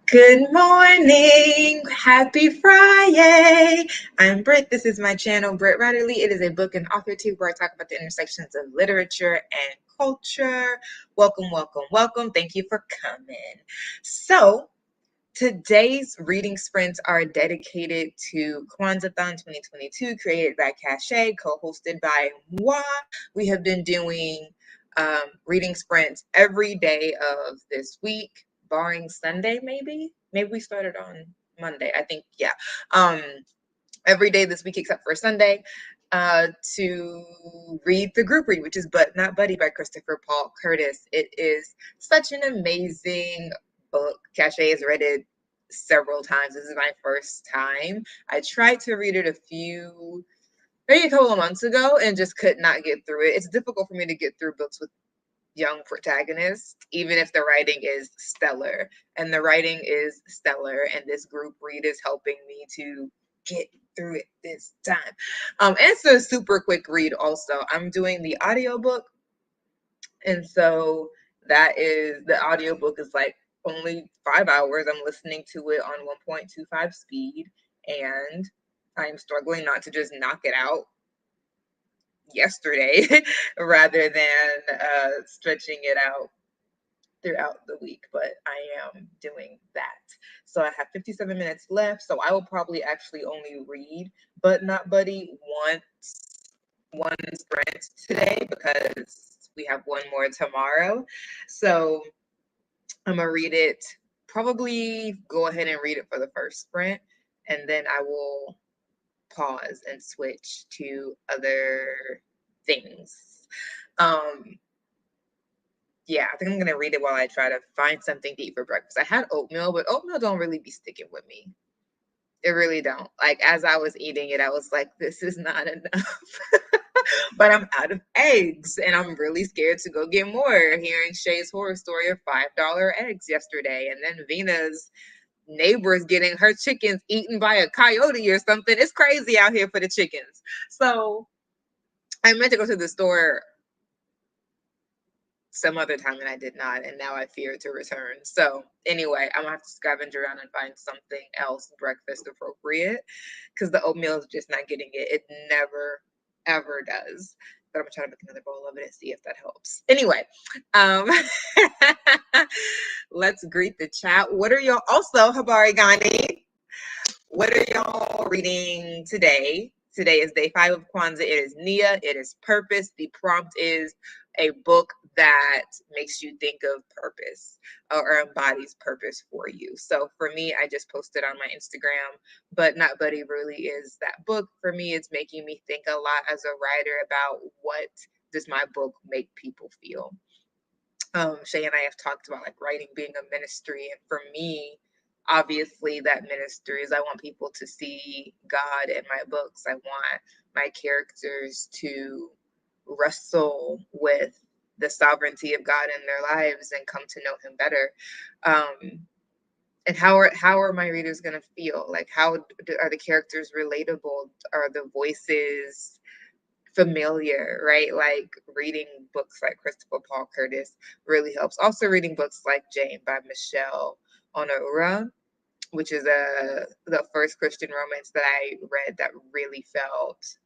Good morning. Happy Friday. I'm Britt. This is my channel, Brittwriterly. It is a book and author tube where I talk about the intersections of literature and culture. Welcome, welcome, welcome. Thank you for coming. So, today's reading sprints are dedicated to Kwanzaa-thon 2022, created by Shay, co-hosted by moi. We have been doing reading sprints every day of this week, barring Sunday, maybe we started on Monday, I think. Yeah, every day this week except for Sunday, to read the group read, which is But Not Buddy by Christopher Paul Curtis. It is such an amazing book. Cache has read it several times. This is my first time. I tried to read it maybe a couple of months ago and just could not get through it. It's difficult for me to get through books with young protagonists, even if the writing is stellar. And the writing is stellar, and this group read is helping me to get through it this time. It's a super quick read also. I'm doing the audiobook, and so the audiobook is like only 5 hours. I'm listening to it on 1.25 speed, and I'm struggling not to just knock it out yesterday rather than stretching it out throughout the week, but I am doing that. So I have 57 minutes left, so I will probably actually only read But Not Buddy one sprint today because we have one more tomorrow. So I'm gonna read it, probably go ahead and read it for the first sprint, and then I will pause and switch to other things. Yeah, I think I'm gonna read it while I try to find something to eat for breakfast. I had oatmeal, but oatmeal don't really be sticking with me. It really don't. Like, as I was eating it, I was like, this is not enough. But I'm out of eggs, and I'm really scared to go get more. Hearing Shay's horror story of $5 eggs yesterday, and then Vena's neighbors getting her chickens eaten by a coyote or something. It's crazy out here for the chickens. So I meant to go to the store some other time and I did not, and now I fear to return. So anyway, I'm gonna have to scavenge around and find something else breakfast appropriate, because the oatmeal is just not getting it. It never ever does. But I'm gonna try to make another bowl of it and see if that helps. Anyway, let's greet the chat. What are y'all, also Habari Gandhi, what are y'all reading today? Today is day 5 of Kwanzaa. It is Nia. It is purpose. The prompt is a book that makes you think of purpose or embodies purpose for you. So for me, I just posted on my Instagram, But Not Buddy really is that book. For me, it's making me think a lot as a writer about what does my book make people feel. Shay and I have talked about like writing being a ministry, and for me, obviously that ministry is I want people to see God in my books. I want my characters to wrestle with the sovereignty of God in their lives and come to know him better. And how are my readers going to feel? Like, how are the characters relatable? Are the voices familiar, right? Like, reading books like Christopher Paul Curtis really helps. Also reading books like Jane by Michelle Onoura, which is the first Christian romance that I read that really felt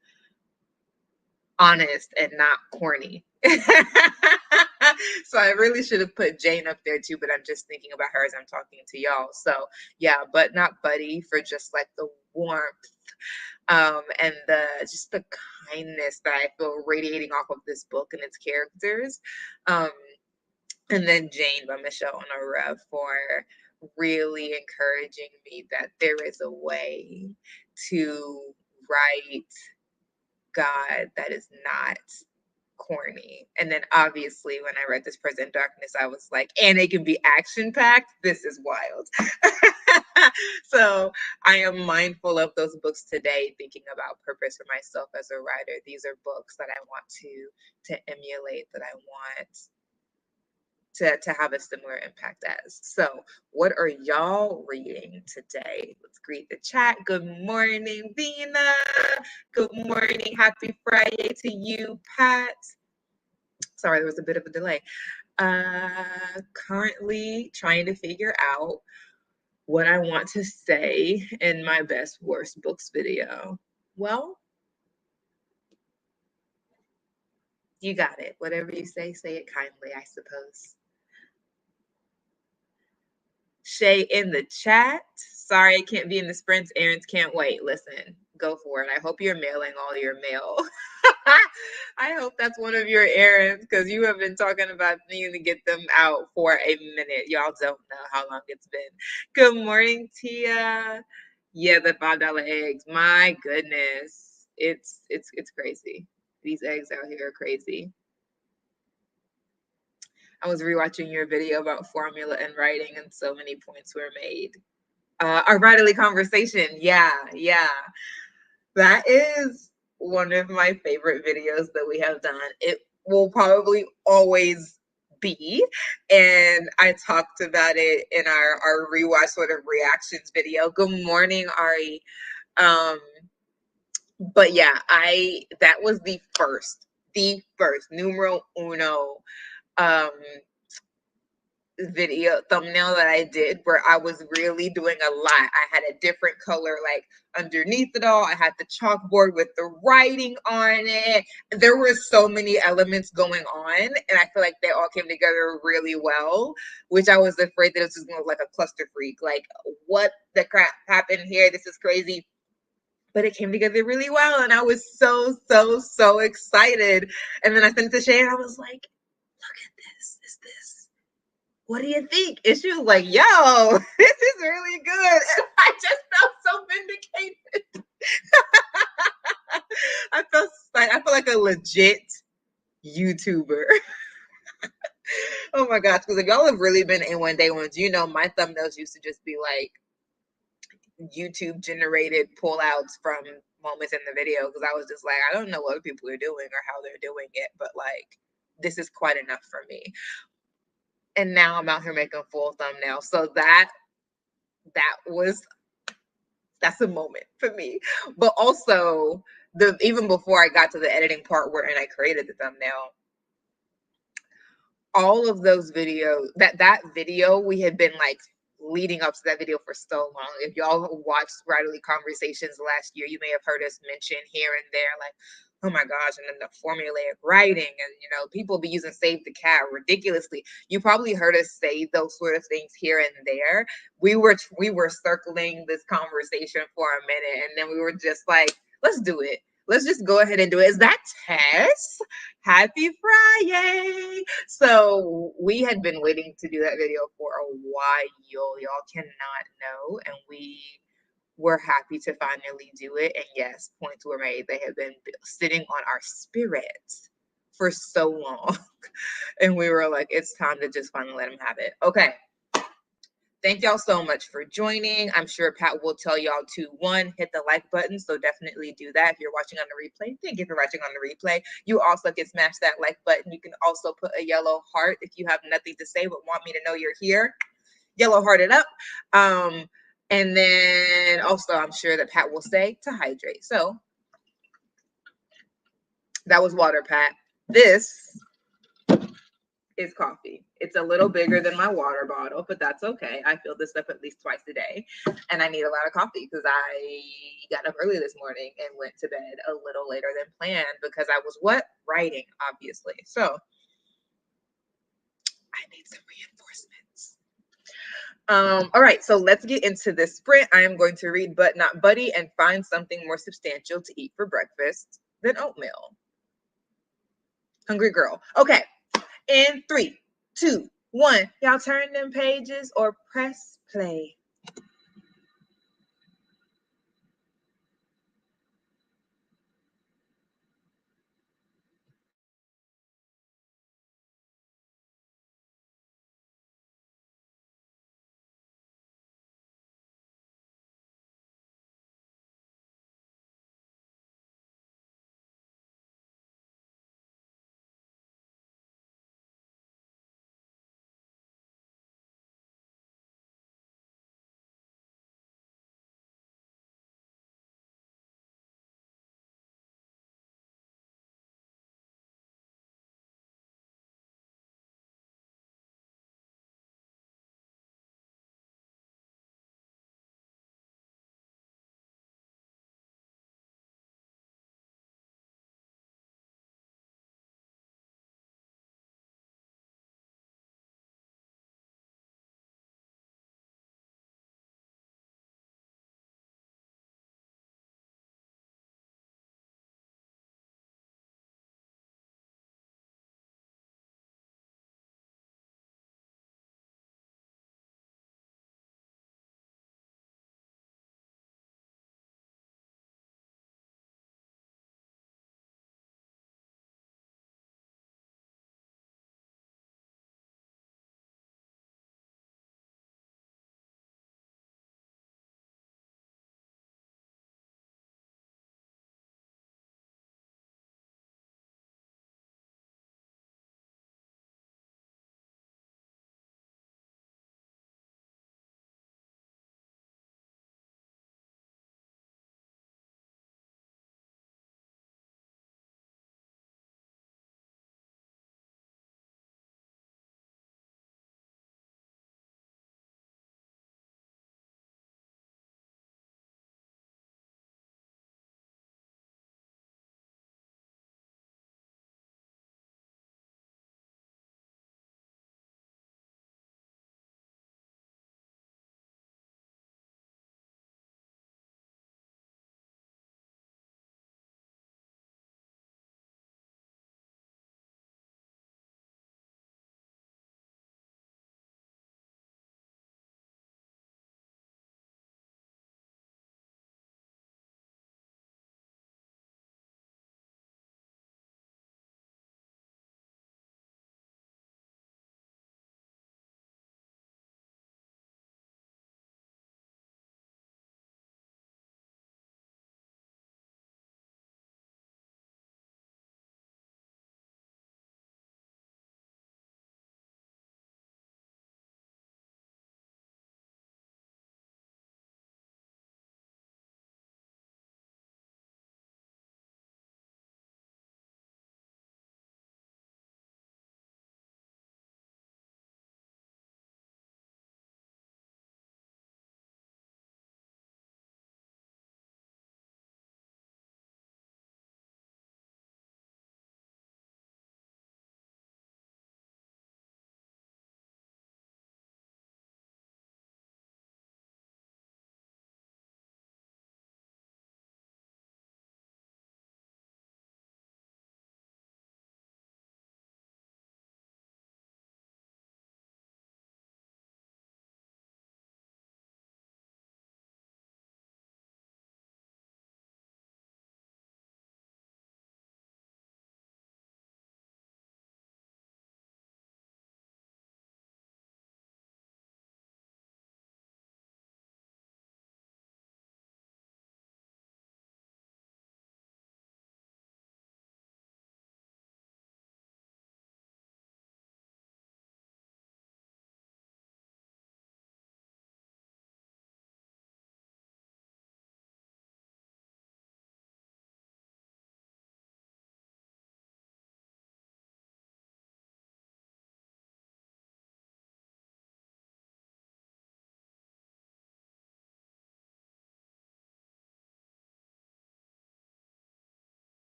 honest and not corny. So I really should have put Jane up there too, but I'm just thinking about her as I'm talking to y'all. So yeah, But Not Buddy for just like the warmth and the kindness that I feel radiating off of this book and its characters. And then Jane by Michelle Onoura for really encouraging me that there is a way to write God that is not corny. And then obviously when I read This Present Darkness, I was like, and it can be action packed. This is wild. So I am mindful of those books today, thinking about purpose for myself as a writer. These are books that I want to emulate, that I want to have a similar impact as. So what are y'all reading today? Let's greet the chat. Good morning, Vina. Good morning. Happy Friday to you, Pat. Sorry, there was a bit of a delay. Currently trying to figure out what I want to say in my best worst books video. Well, you got it. Whatever you say it kindly, I suppose. Shay in the chat. Sorry, I can't be in the sprints. Errands can't wait. Listen, go for it. I hope you're mailing all your mail. I hope that's one of your errands because you have been talking about needing to get them out for a minute. Y'all don't know how long it's been. Good morning, Tia. Yeah, the $5 eggs. My goodness. It's crazy. These eggs out here are crazy. I was rewatching your video about formula and writing, and so many points were made. Our writerly conversation. Yeah. That is one of my favorite videos that we have done. It will probably always be. And I talked about it in our rewatch sort of reactions video. Good morning, Ari. But yeah, that was the first numero uno video thumbnail that I did where I was really doing a lot. I had a different color like underneath it all. I had the chalkboard with the writing on it. There were so many elements going on, and I feel like they all came together really well, which I was afraid that it was just gonna look like a cluster freak. Like, what the crap happened here? This is crazy. But it came together really well, and I was so excited. And then I sent it to Shay, and I was like, look at this. Is this? What do you think? And she was like, yo, this is really good. And I just felt so vindicated. I felt like a legit YouTuber. Oh my gosh, because if y'all have really been in one day ones, you know my thumbnails used to just be like YouTube generated pullouts from moments in the video because I was just like, I don't know what people are doing or how they're doing it, but like this is quite enough for me. And now I'm out here making full thumbnails. So that's a moment for me. But also even before I got to the editing part where and I created the thumbnail, all of those videos, that video, we had been like leading up to that video for so long. If y'all watched Writerly Conversations last year, you may have heard us mention here and there, like, oh my gosh, and then the formulaic writing, and people be using save the cat ridiculously. You probably heard us say those sort of things here and there. We were circling this conversation for a minute, and then we were just like, let's do it. Let's just go ahead and do it. Is that Tess? Happy Friyay! So we had been waiting to do that video for a while. Y'all cannot know, and we were happy to finally do it. And yes, points were made. They have been sitting on our spirits for so long, and we were like, it's time to just finally let them have it. Okay. Thank y'all so much for joining. I'm sure Pat will tell y'all to, one, hit the like button. So definitely do that. If you're watching on the replay, thank you for watching on the replay. You also can smash that like button. You can also put a yellow heart if you have nothing to say but want me to know you're here. Yellow heart it up. And then also I'm sure that Pat will say to hydrate. So that was water, Pat. This is coffee. It's a little bigger than my water bottle, but that's okay. I fill this up at least twice a day, and I need a lot of coffee because I got up early this morning and went to bed a little later than planned because I was writing, obviously. So I need some reinforcements. All right, so let's get into this sprint. I am going to read But Not Buddy and find something more substantial to eat for breakfast than oatmeal. Hungry girl. Okay. In 3, 2, 1. Y'all turn them pages or press play.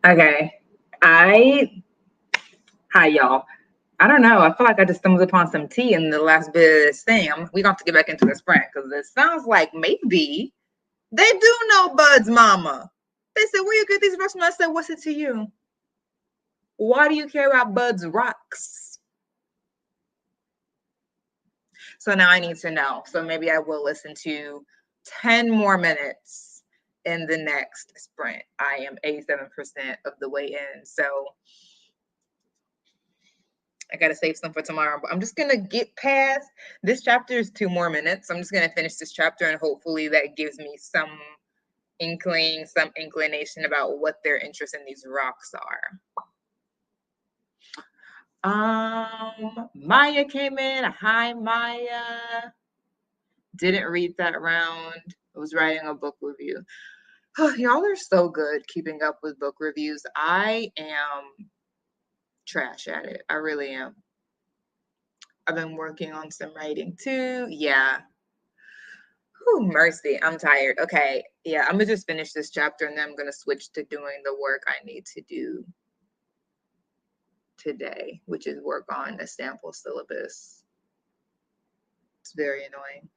Okay. Hi, y'all. I don't know. I feel like I just stumbled upon some tea in the last bit of this thing. We're going to have to get back into the sprint because it sounds like maybe they do know Bud's mama. They said, where you get these rocks from? I said, what's it to you? Why do you care about Bud's rocks? So now I need to know. So maybe I will listen to 10 more minutes in the next sprint. I am 87% of the way in. So I got to save some for tomorrow, but I'm just going to get past this chapter is 2 more minutes. I'm just going to finish this chapter and hopefully that gives me some inclination about what their interest in these rocks are. Maya came in. Hi, Maya. Didn't read that round. I was writing a book review. Y'all are so good keeping up with book reviews. I am trash at it. I really am. I've been working on some writing too. Yeah. Whew, mercy. I'm tired. Okay. Yeah, I'm going to just finish this chapter and then I'm going to switch to doing the work I need to do today, which is work on the sample syllabus. It's very annoying.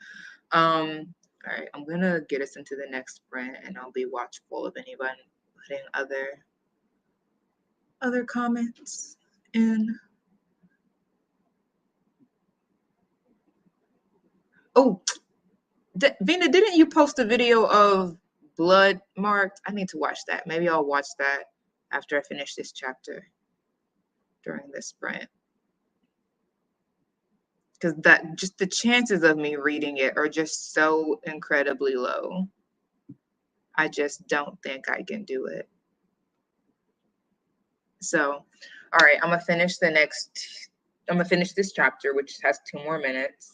All right, I'm going to get us into the next sprint and I'll be watchful of anyone putting other comments in. Oh, Vina, didn't you post a video of blood marked? I need to watch that. Maybe I'll watch that after I finish this chapter during this sprint. Because that just the chances of me reading it are just so incredibly low. I just don't think I can do it. So, all right, I'm gonna finish this chapter, which has 2 more minutes.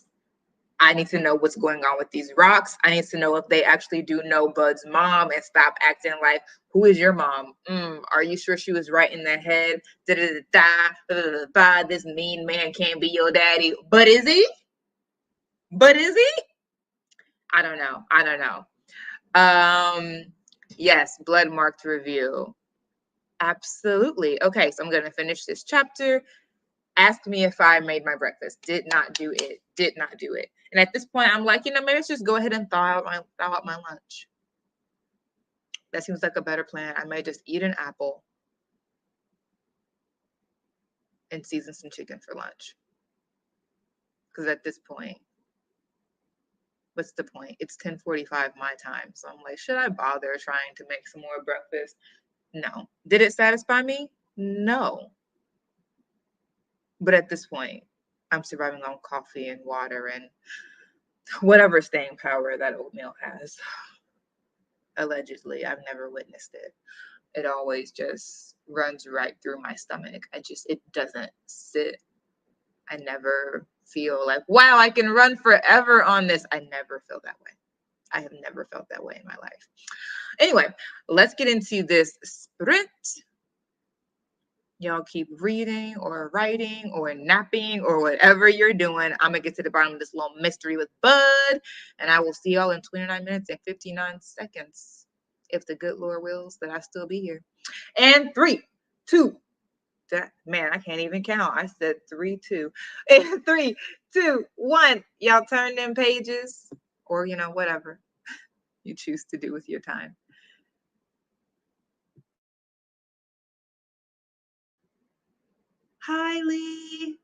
I need to know what's going on with these rocks. I need to know if they actually do know Bud's mom and stop acting like, who is your mom? Are you sure she was right in the head? This mean man can't be your daddy. But is he? I don't know. Yes, blood marked review. Absolutely. Okay, so I'm going to finish this chapter. Ask me if I made my breakfast. Did not do it. And at this point, I'm like, maybe let's just go ahead and thaw out my lunch. That seems like a better plan. I may just eat an apple and season some chicken for lunch. Because at this point, what's the point? It's 10:45 my time. So I'm like, should I bother trying to make some more breakfast? No. Did it satisfy me? No. But at this point, I'm surviving on coffee and water and whatever staying power that oatmeal has. Allegedly, I've never witnessed it. It always just runs right through my stomach. It doesn't sit. I never feel like, wow, I can run forever on this. I never feel that way. I have never felt that way in my life. Anyway, let's get into this sprint. Y'all keep reading or writing or napping or whatever you're doing. I'm going to get to the bottom of this little mystery with Bud. And I will see y'all in 29 minutes and 59 seconds. If the good Lord wills that I still be here. And 3, 2, man, I can't even count. I said 3, 2. And 3, 2, 1. Y'all turn them pages or, whatever you choose to do with your time. Hi, Lee.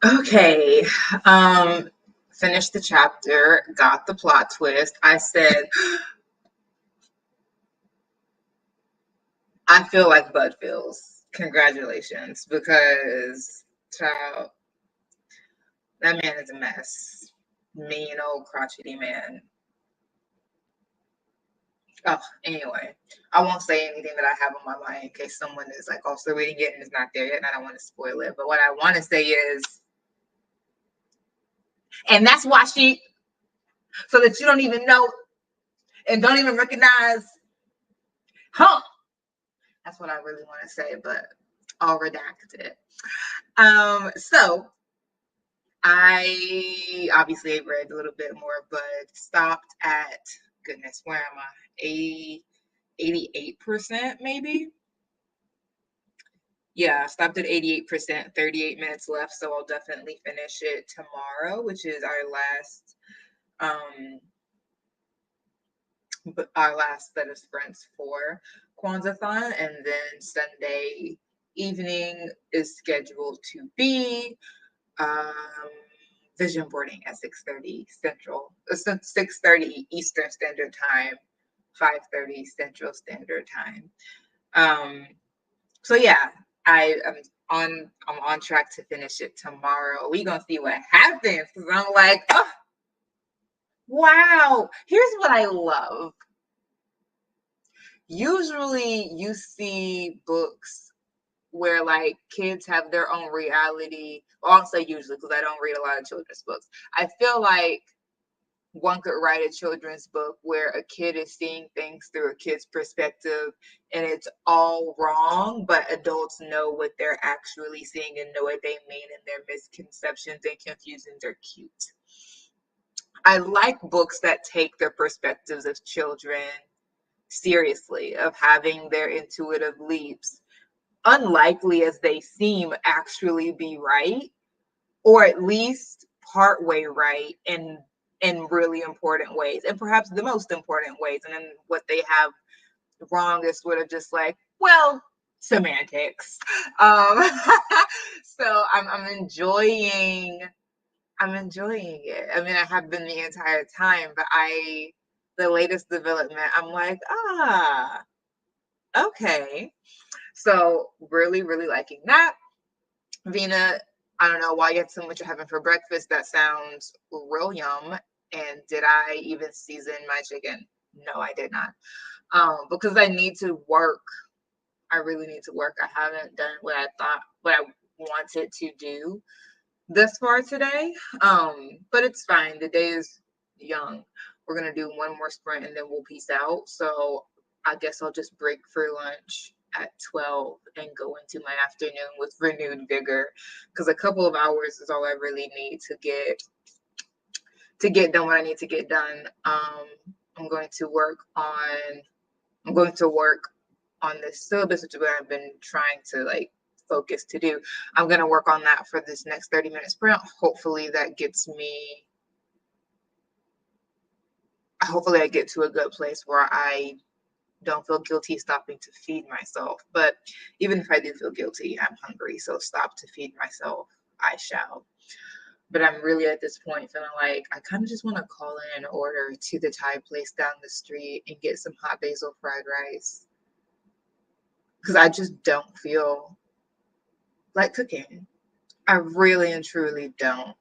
Okay. Finished the chapter, got the plot twist. I said, I feel like Bud feels. Congratulations, because child, that man is a mess. Mean old crotchety man. Oh, anyway, I won't say anything that I have on my mind in case someone is like also reading it and is not there yet, and I don't want to spoil it. But what I want to say is, and that's why so that you don't even know and don't even recognize, huh? That's what I really want to say, but I'll redact it. So I obviously read a little bit more, but stopped at, goodness, where am I? 88% maybe. Yeah, stopped at 88%, 38 minutes left, so I'll definitely finish it tomorrow, which is um our last set of sprints for Kwanzaa-thon, and then Sunday evening is scheduled to be um vision boarding at 6:30 Central, 6:30 Eastern Standard Time, 5:30 Central Standard Time. Um, so yeah, I'm on track to finish it tomorrow. We gonna see what happens, because I'm like, oh, wow. Here's what I love. Usually you see books where like kids have their own reality. Well, I'll say usually because I don't read a lot of children's books. I feel like one could write a children's book where a kid is seeing things through a kid's perspective and it's all wrong, but adults know what they're actually seeing and know what they mean, and their misconceptions and confusions are cute. I like books that take the perspectives of children seriously, of having their intuitive leaps, unlikely as they seem, actually be right, or at least partway right in really important ways, and perhaps the most important ways. And then what they have wrong is sort of just like, well, semantics. Um, so I'm enjoying it. I mean, I have been the entire time, but the latest development, I'm like, okay. So really, really liking that. Vina, I don't know why you had so much you're having for breakfast. That sounds real yum. And did I even season my chicken? No, I did not. Because I need to work. I really need to work. I haven't done what I wanted to do this far today. But it's fine. The day is young. We're gonna do one more sprint and then we'll peace out. So I guess I'll just break for lunch at 12 and go into my afternoon with renewed vigor, because a couple of hours is all I really need to get done what I need to get done. I'm going to work on I'm going to work on this syllabus, which is what I've been trying to like focus to do. I'm going to work on that for this next 30-minute sprint. Hopefully I get to a good place where I don't feel guilty stopping to feed myself. But even if I do feel guilty, I'm hungry, so stop to feed myself, I shall. But I'm really at this point feeling like I kind of just want to call in an order to the Thai place down the street and get some hot basil fried rice, because I just don't feel like cooking. I really and truly don't.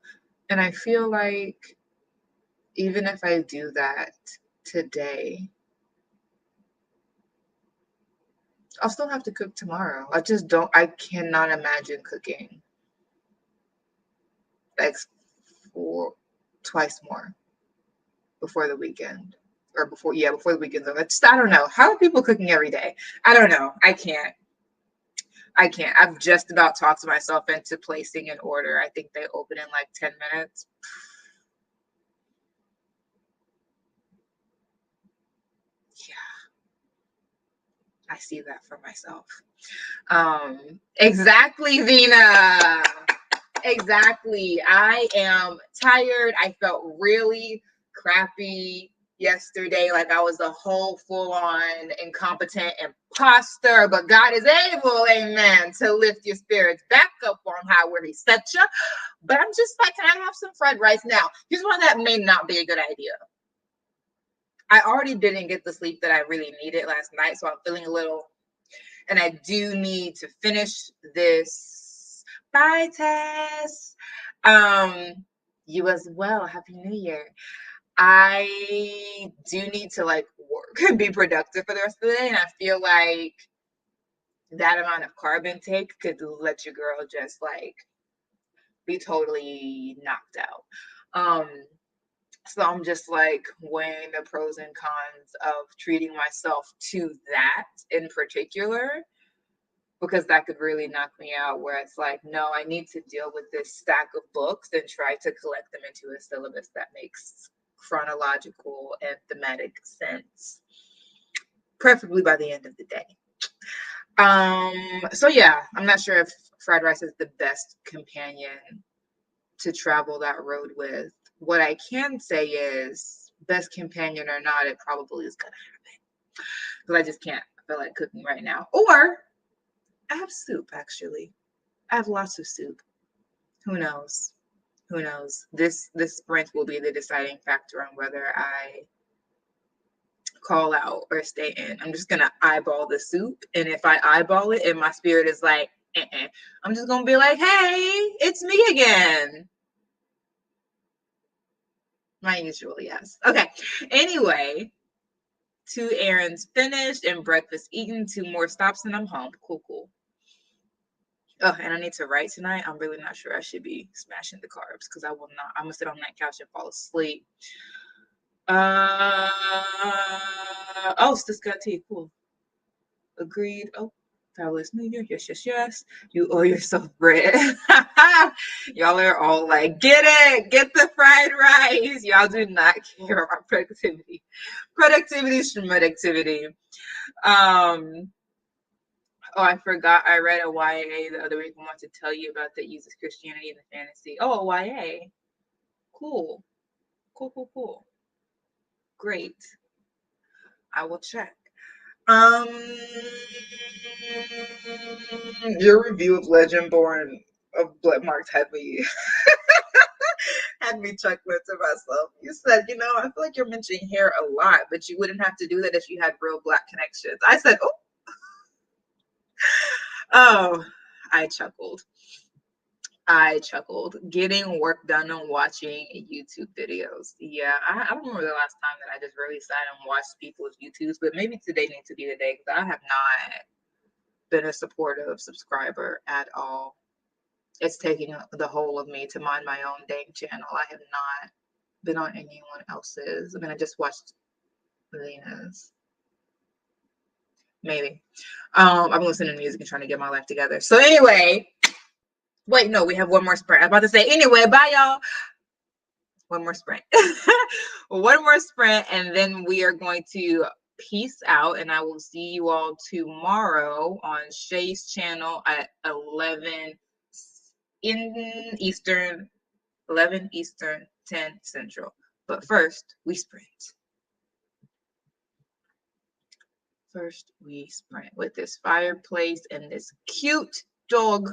And I feel like even if I do that today, I'll still have to cook tomorrow. I cannot imagine cooking like twice more before the weekend. Or before the weekend's over. I don't know. How are people cooking every day? I don't know. I can't. I've just about talked myself into placing an order. I think they open in like 10 minutes. Yeah, I see that for myself. Exactly, Vina. Exactly. I am tired. I felt really crappy yesterday like I was a whole full-on incompetent imposter, but God is able, amen, to lift your spirits back up on high where he set you. But I'm just like, can I have some fried rice now? Here's one that may not be a good idea. I already didn't get the sleep that I really needed last night, so I'm feeling a little, and I do need to finish this. Bye, Tess. You as well. Happy New Year. I do need to like work and be productive for the rest of the day, and I feel like that amount of carb intake could let your girl just like be totally knocked out. So I'm just like weighing the pros and cons of treating myself to that in particular, because that could really knock me out, where it's like, no, I need to deal with this stack of books and try to collect them into a syllabus that makes chronological and thematic sense, preferably by the end of the day. So yeah, I'm not sure if fried rice is the best companion to travel that road with. What I can say is, best companion or not, it probably is gonna happen, because I just can't feel like cooking right now. Or I have soup, actually. I have lots of soup. Who knows? Who knows? This sprint will be the deciding factor on whether I call out or stay in. I'm just gonna eyeball the soup, and if I eyeball it and my spirit is like, I'm just gonna be like, hey, it's me again. My usual yes. Okay. Anyway, 2 errands finished and breakfast eaten, 2 more stops and I'm home. Cool. Oh, and I need to write tonight. I'm really not sure I should be smashing the carbs, because I will not. I'm gonna sit on that couch and fall asleep. Oh, sis got tea. Cool. Agreed. Oh, fabulous New Year. Yes. You owe yourself bread. Y'all are all like, get the fried rice. Y'all do not care about productivity. Productivity is productivity. Oh, I forgot. I read a YA the other week. I want to tell you about that uses Christianity in the fantasy. Oh, a YA. Cool. Great. I will check. Your review of Legendborn of Blood Marked had me had me chuckling to myself. You said, I feel like you're mentioning hair a lot, but you wouldn't have to do that if you had real Black connections. I said, oh, I chuckled. Getting work done and watching YouTube videos. Yeah, I don't remember the last time that I just really sat and watched people's YouTubes, but maybe today needs to be the day, because I have not been a supportive subscriber at all. It's taking the whole of me to mind my own dang channel. I have not been on anyone else's. I mean, I just watched Lena's. Maybe. I've been listening to music and trying to get my life together. So anyway, wait, no, we have one more sprint. I'm about to say, anyway, bye y'all. One more sprint. One more sprint, and then we are going to peace out, and I will see you all tomorrow on Shay's channel at 11 in Eastern, 11 Eastern, 10 Central. But first, we sprint. First, we sprint with this fireplace and this cute dog.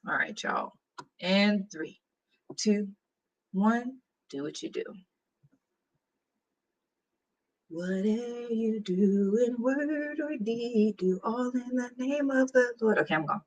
All right, y'all. And 3, 2, 1, do what you do. Whatever you do in word or deed, do all in the name of the Lord. Okay, I'm gone.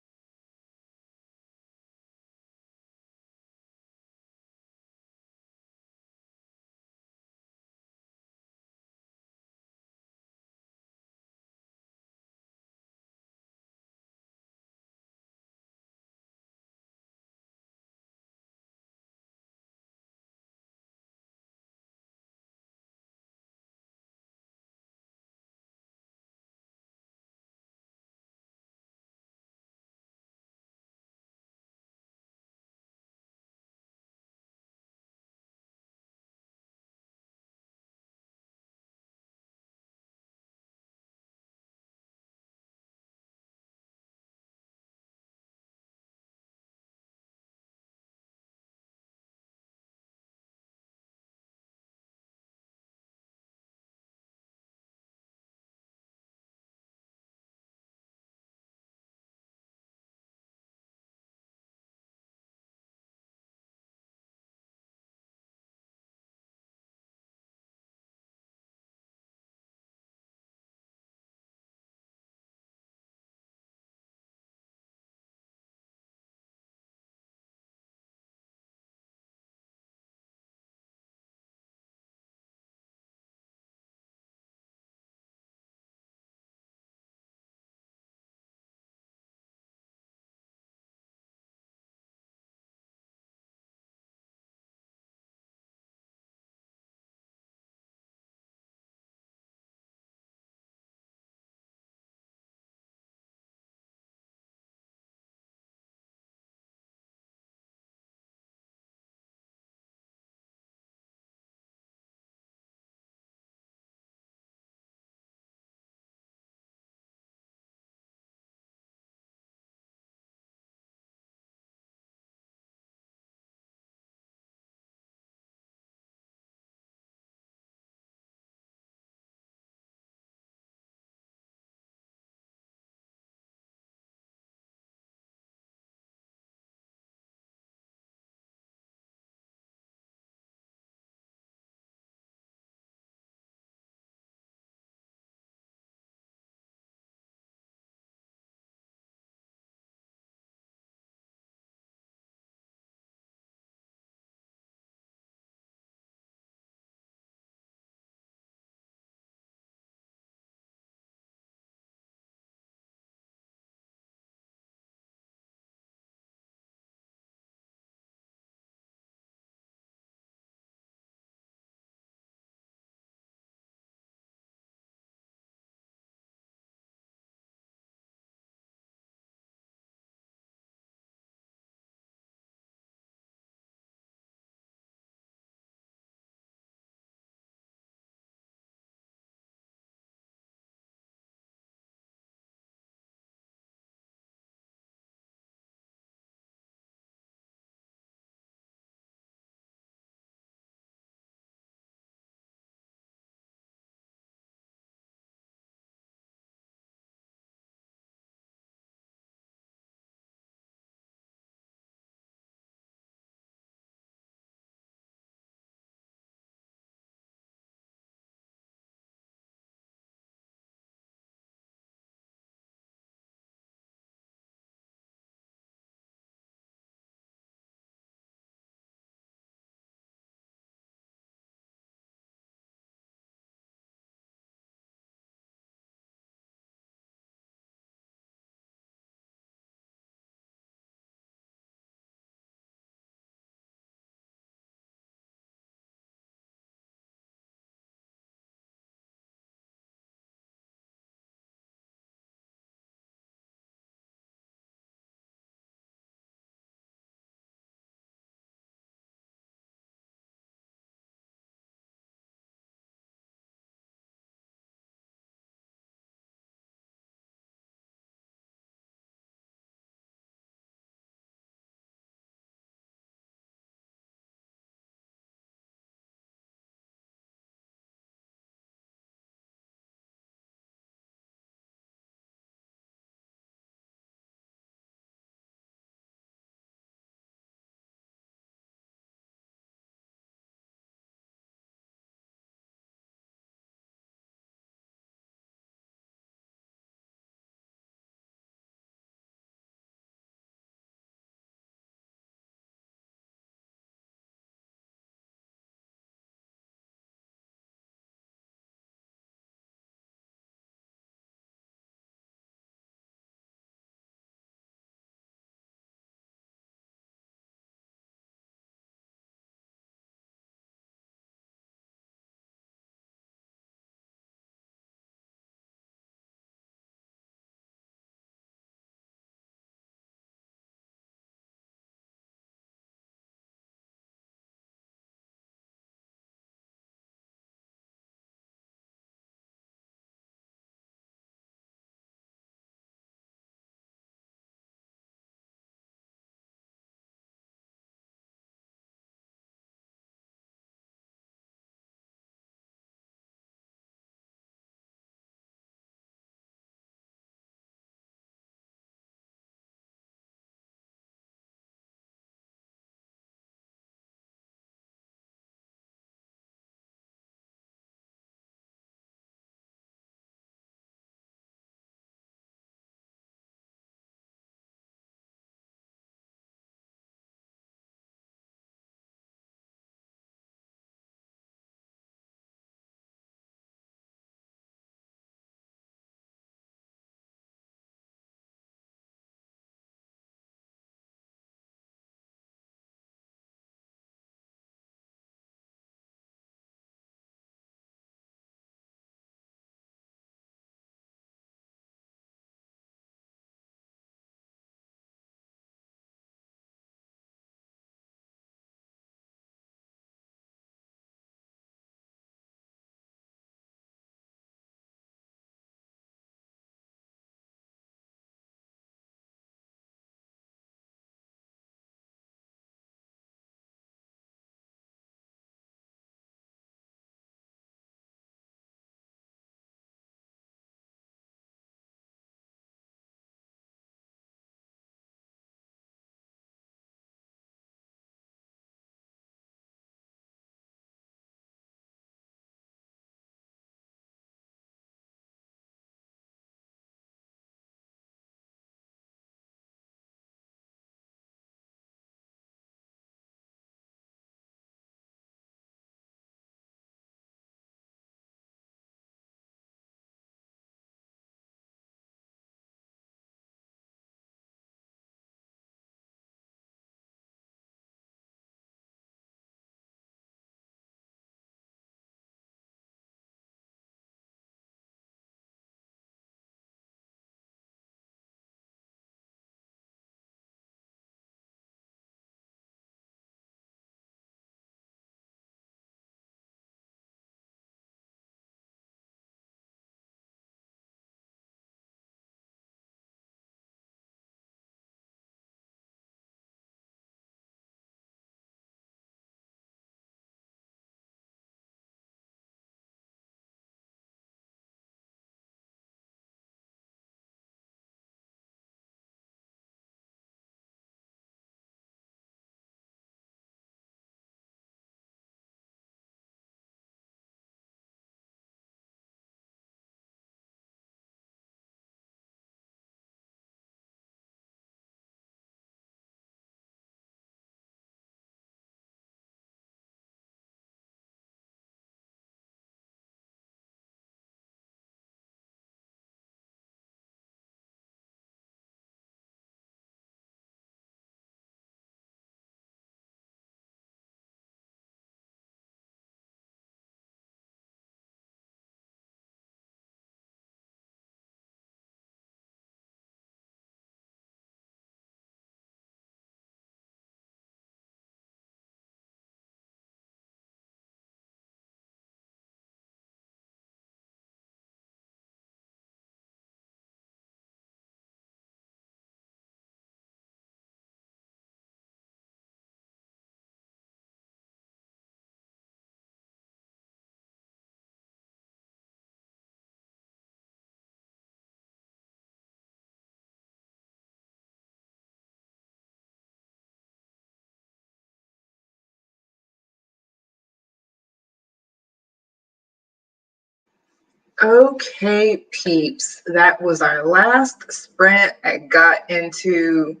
Okay, peeps, that was our last sprint. I got into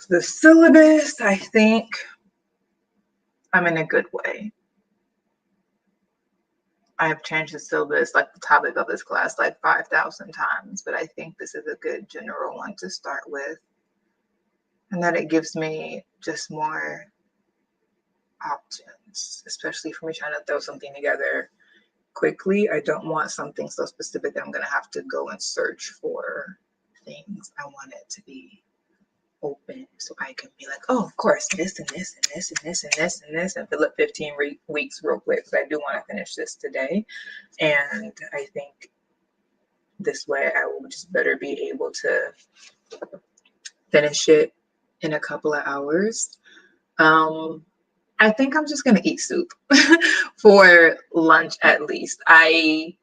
the syllabus. I think I'm in a good way. I have changed the syllabus, like the topic of this class, like 5,000 times, but I think this is a good general one to start with. And that it gives me just more options, especially for me trying to throw something together quickly. I don't want something so specific that I'm going to have to go and search for things. I want it to be open so I can be like, oh, of course, this and this and this and this and this and this, and fill up 15 weeks real quick, because I do want to finish this today. And I think this way I will just better be able to finish it in a couple of hours. I think I'm just gonna eat soup for lunch at least. What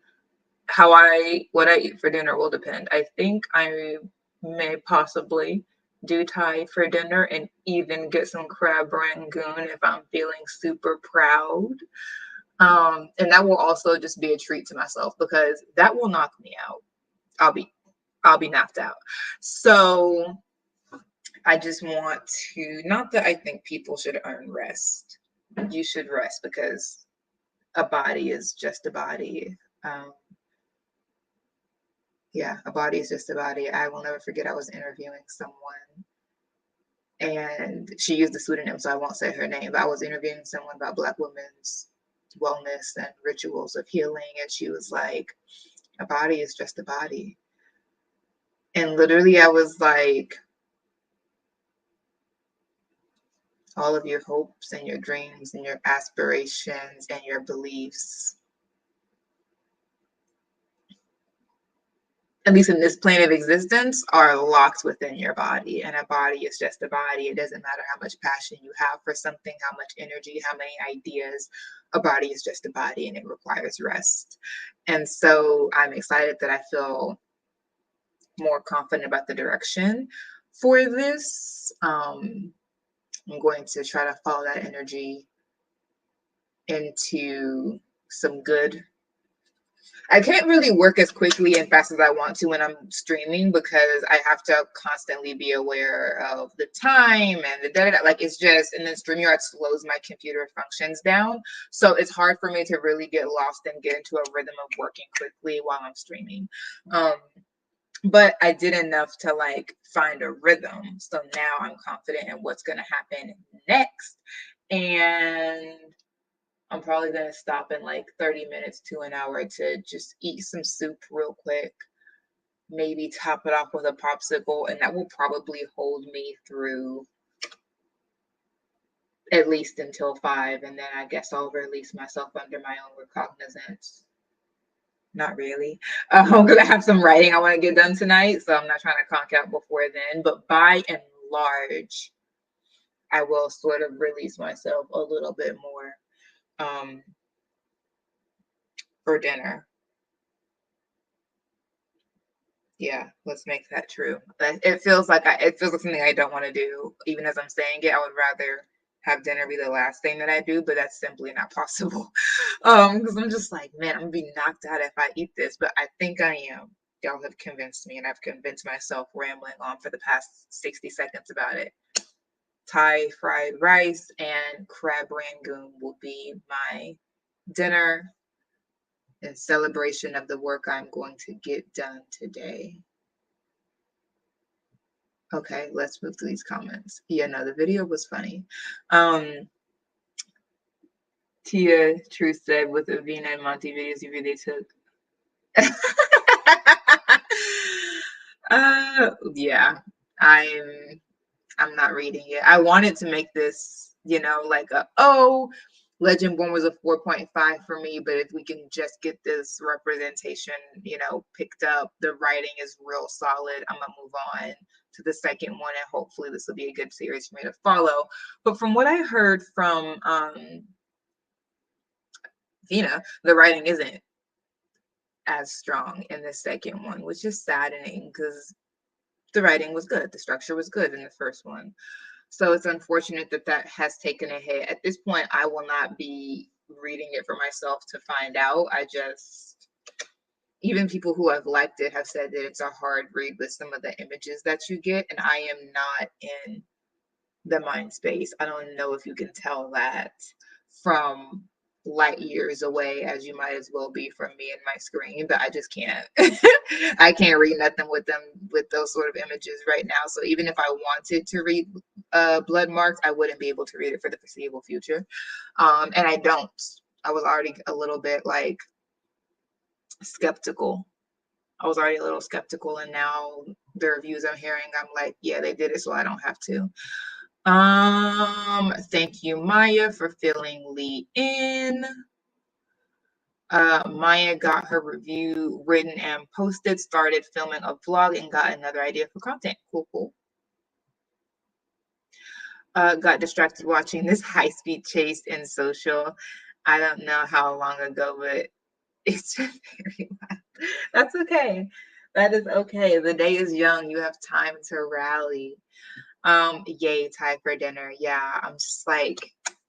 I eat for dinner will depend. I think I may possibly do Thai for dinner and even get some crab rangoon if I'm feeling super proud. And that will also just be a treat to myself, because that will knock me out. I'll be knocked out. So I just want to, not that I think people should earn rest. You should rest, because a body is just a body. Yeah, a body is just a body. I will never forget, I was interviewing someone and she used the pseudonym, so I won't say her name, but I was interviewing someone about Black women's wellness and rituals of healing. And she was like, a body is just a body. And literally I was like, all of your hopes and your dreams and your aspirations and your beliefs, at least in this plane of existence, are locked within your body. And a body is just a body. It doesn't matter how much passion you have for something, how much energy, how many ideas. A body is just a body, and it requires rest. And so I'm excited that I feel more confident about the direction for this. I'm going to try to follow that energy into some good. I can't really work as quickly and fast as I want to when I'm streaming, because I have to constantly be aware of the time and the da-da-da. Like, it's just, and then StreamYard slows my computer functions down. So it's hard for me to really get lost and get into a rhythm of working quickly while I'm streaming. But I did enough to like find a rhythm. So now I'm confident in what's going to happen next. And I'm probably going to stop in like 30 minutes to an hour to just eat some soup real quick, maybe top it off with a popsicle, and that will probably hold me through at least until 5, and then I guess I'll release myself under my own recognizance. Not really, because I have some writing I want to get done tonight, so I'm not trying to conk out before then, but by and large, I will sort of release myself a little bit more for dinner. Yeah, let's make that true. It feels like something I don't want to do. Even as I'm saying it, I would rather have dinner be the last thing that I do, but that's simply not possible. Because I'm just like, man, I'm gonna be knocked out if I eat this, but I think I am. Y'all have convinced me, and I've convinced myself rambling on for the past 60 seconds about it. Thai fried rice and crab rangoon will be my dinner in celebration of the work I'm going to get done today. Okay, let's move to these comments. Yeah, no, the video was funny. Tia True said, with Avina and Monty videos you really took. Yeah, I'm not reading it. I wanted to make this, like Legend Born was a 4.5 for me, but if we can just get this representation, picked up, the writing is real solid. I'm gonna move on to the second one, and hopefully this will be a good series for me to follow. But from what I heard from Vina, the writing isn't as strong in the second one, which is saddening, because the writing was good, the structure was good in the first one. So it's unfortunate that that has taken a hit. At this point, I will not be reading it for myself to find out. I just even people who have liked it have said that it's a hard read with some of the images that you get, and I am not in the mind space. I don't know if you can tell that from light years away, as you might as well be from me and my screen, but I just can't. I can't read nothing with them with those sort of images right now. So even if I wanted to read Blood Marks, I wouldn't be able to read it for the foreseeable future. And I don't. I was already a little bit like skeptical. I was already a little skeptical, and now the reviews I'm hearing, I'm like, yeah, they did it, so I don't have to. Thank you, Maya, for filling Lee in. Maya got her review written and posted, started filming a vlog, and got another idea for content. Cool, cool. Got distracted watching this high-speed chase in social. I don't know how long ago, but it's been very loud. That's okay. That is okay. The day is young. You have time to rally. Yay, time for dinner. Yeah, I'm just like,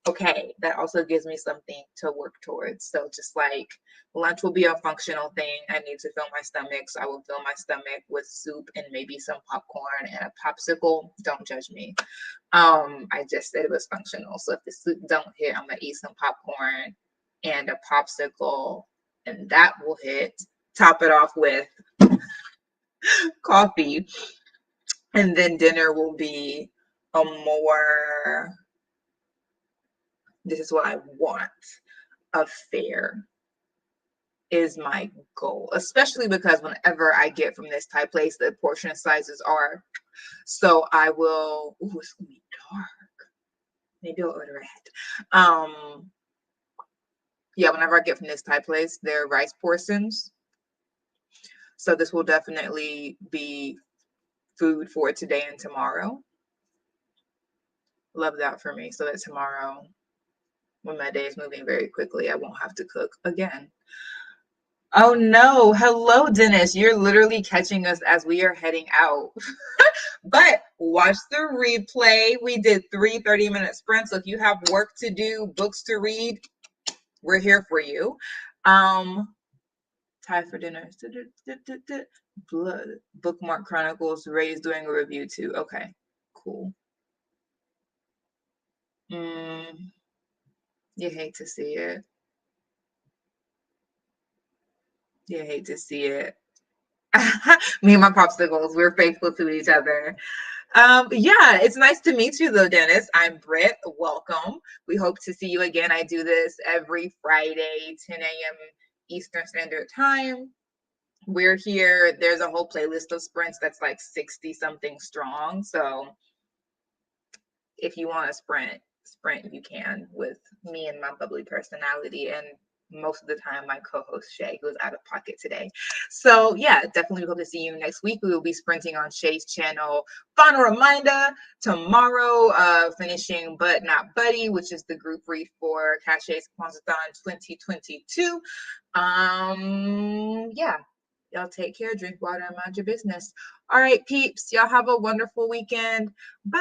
okay, that also gives me something to work towards. So just like lunch will be a functional thing. I need to fill my stomach, so I will fill my stomach with soup and maybe some popcorn and a popsicle. Don't judge me. I just said it was functional. So if the soup don't hit, I'm gonna eat some popcorn and a popsicle, and that will hit. Top it off with coffee. And then dinner will be a more, this is what I want, affair is my goal, especially because whenever I get from this Thai place, the portion sizes are, so I will, ooh, it's gonna be dark. Maybe I'll order ahead. Yeah, whenever I get from this Thai place, they're rice portions. So this will definitely be food for today and tomorrow. Love that for me. So that tomorrow, when my day is moving very quickly, I won't have to cook again. Oh no. Hello, Dennis. You're literally catching us as we are heading out. But watch the replay. We did 30-minute sprints. So if you have work to do, books to read, we're here for you. Time for dinner. Blood Bookmark Chronicles. Ray's doing a review too. Okay, cool. You hate to see it. You hate to see it. Me and my popsicles, we're faithful to each other. Yeah, it's nice to meet you though, Dennis. I'm Britt. Welcome. We hope to see you again. I do this every Friday, 10 a.m. Eastern Standard Time. We're here. There's a whole playlist of sprints that's like 60 something strong. So if you want to sprint, you can with me and my bubbly personality, and most of the time my co-host Shay, who's out of pocket today. So yeah, definitely hope to see you next week. We will be sprinting on Shay's channel. Final reminder, tomorrow, finishing But Not Buddy, which is the group read for Cachet's Kwanzaa 2022. Yeah. Y'all take care, drink water, and mind your business. All right, peeps. Y'all have a wonderful weekend. Bye.